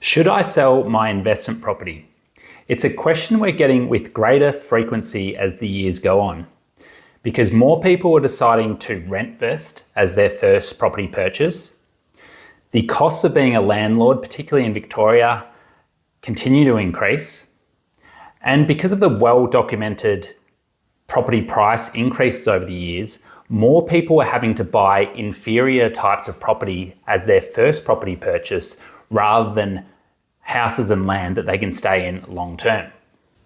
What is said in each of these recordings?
Should I sell my investment property? It's a question we're getting with greater frequency as the years go on, because more people are deciding to rent first as their first property purchase. The costs of being a landlord, particularly in Victoria, continue to increase. And because of the well-documented property price increases over the years, more people are having to buy inferior types of property as their first property purchase rather than houses and land that they can stay in long term.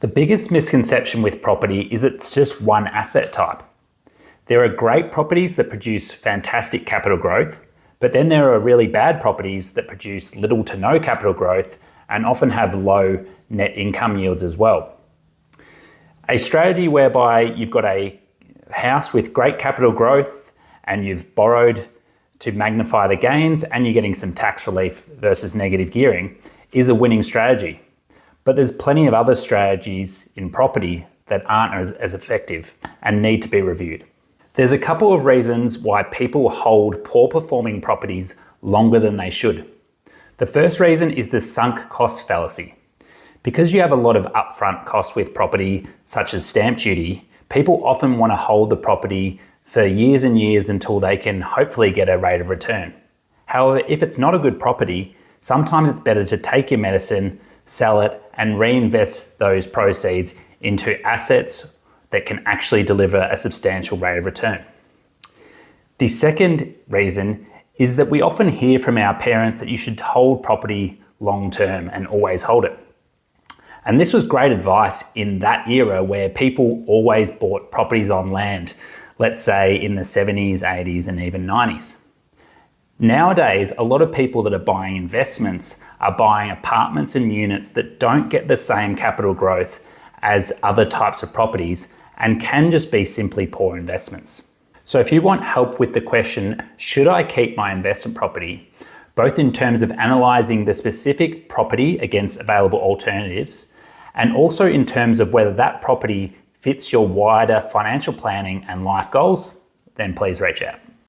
The biggest misconception with property is it's just one asset type. There are great properties that produce fantastic capital growth, but then there are really bad properties that produce little to no capital growth and often have low net income yields as well. A strategy whereby you've got a house with great capital growth and you've borrowed to magnify the gains and you're getting some tax relief versus negative gearing is a winning strategy. But there's plenty of other strategies in property that aren't as effective and need to be reviewed. There's a couple of reasons why people hold poor performing properties longer than they should. The first reason is the sunk cost fallacy. Because you have a lot of upfront costs with property, such as stamp duty, people often want to hold the property for years and years until they can hopefully get a rate of return. However, if it's not a good property, sometimes it's better to take your medicine, sell it, and reinvest those proceeds into assets that can actually deliver a substantial rate of return. The second reason is that we often hear from our parents that you should hold property long term and always hold it. And this was great advice in that era where people always bought properties on land, let's say in the 70s, 80s, and even 90s. Nowadays, a lot of people that are buying investments are buying apartments and units that don't get the same capital growth as other types of properties and can just be simply poor investments. So if you want help with the question, should I keep my investment property, both in terms of analysing the specific property against available alternatives, and also in terms of whether that property fits your wider financial planning and life goals, then please reach out.